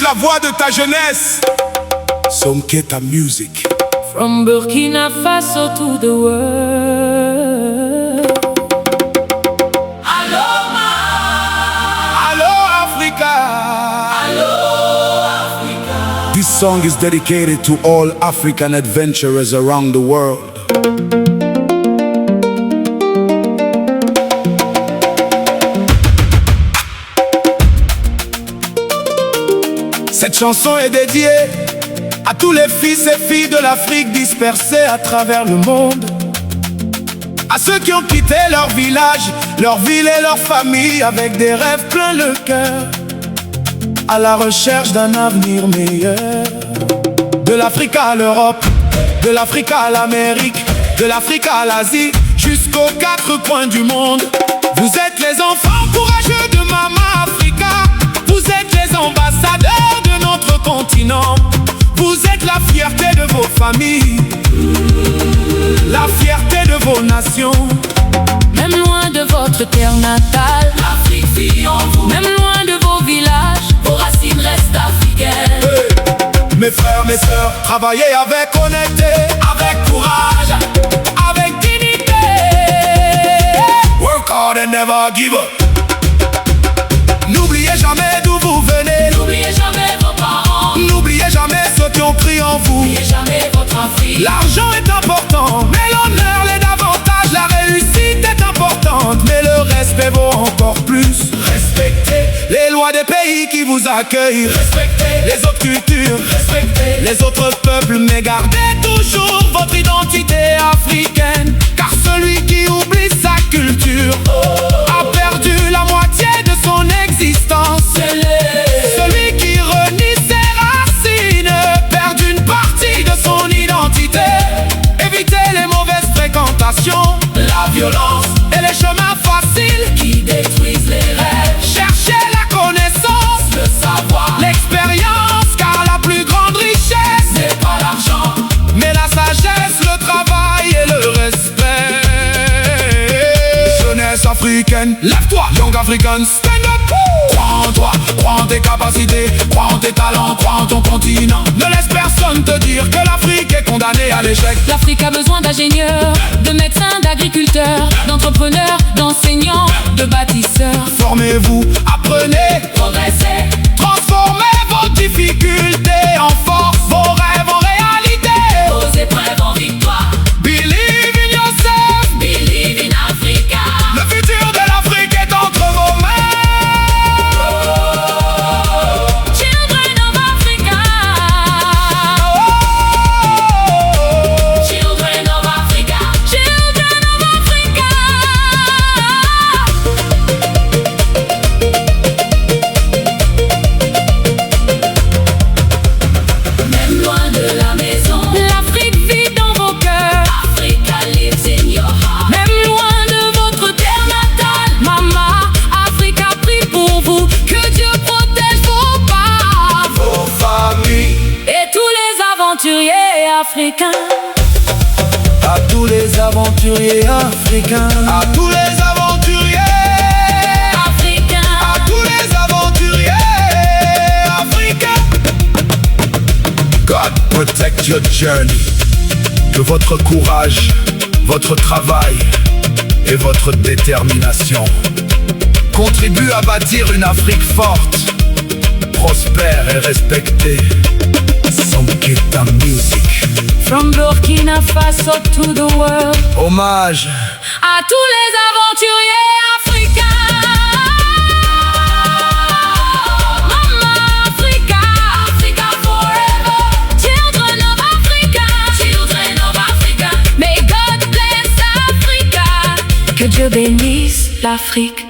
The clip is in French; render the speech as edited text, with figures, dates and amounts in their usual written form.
la voix de ta jeunesse. Sonketa Music. From Burkina Faso to the world. Allo Africa. Allo Africa. This song is dedicated to all African adventurers around the world. Cette chanson est dédiée à tous les fils et filles de l'Afrique dispersés à travers le monde, à ceux qui ont quitté leur village, leur ville et leur famille avec des rêves plein le cœur, à la recherche d'un avenir meilleur. De l'Afrique à l'Europe, de l'Afrique à l'Amérique, de l'Afrique à l'Asie, jusqu'aux quatre coins du monde. Vous êtes les enfants courageux de Mama Africa. Vous êtes les ambassadeurs de notre continent. Vous êtes la fierté de vos familles, la fierté de vos nations. Même loin de votre terre natale, l'Afrique vit en vous. Même loin de vos villages, vos racines restent africaines. Hey. Mes frères, mes sœurs, travaillez avec honnêteté, avec courage, avec dignité. Work hard and never give up. N'oubliez jamais d'où vous venez. N'oubliez jamais vos parents. N'oubliez jamais ceux qui ont cru en vous. N'oubliez jamais votre Afrique. L'argent est important, mais l'honneur l'est davantage. La réussite est importante, mais le respect vaut encore plus. Respectez les lois des pays qui vous accueillent. Respectez les autres cultures. Respectez les autres peuples, mais gardez toujours votre identité africaine. Car celui qui oublie sa culture a perdu la moitié de son existence. Celui qui renie ses racines perd une partie de son identité. Évitez les mauvaises fréquentations, la violence et les chemins faciles qui détruisent les rêves. Cherchez la connaissance, le savoir, l'expérience, car la plus grande richesse n'est pas l'argent, mais la sagesse, le travail et le respect. Jeunesse africaine, lève-toi, young African, stand up. Crois en toi, crois en tes capacités, crois en tes talents, crois en ton continent. Ne laisse personne te dire que l'Afrique est condamnée à l'échec. L'Afrique a besoin d'ingénieurs, de médecins, d'agriculteurs, d'entrepreneurs, d'enseignants, de bâtisseurs. Formez-vous, apprenez, Progressez, transformez vos difficultés en force, vos rêves en réalité. vos épreuves en victoire. Believe in yourself. Believe in Africa. Le futur de l'Afrique est entre vos mains. Children of Africa. Children of Africa. Children of Africa. Même loin de la maison, l'Afrique vit dans vos cœurs. Africa lives in your heart. Même loin de votre terre natale, Mama Africa prie pour vous. Que Dieu protège vos pas, Vos familles, et tous les aventuriers africains. à tous les aventuriers africains, à tous les aventuriers, Africains, à tous les aventuriers africains. God protect your journey. Que votre courage, votre travail et votre détermination contribuent à bâtir une Afrique forte, prospère et respectée. Sonketa Music. from Burkina Faso to the world. Hommage À tous les aventuriers africains. Mama Africa, Africa forever. Children of Africa, children of Africa. May God bless Africa. Que Dieu bénisse l'Afrique.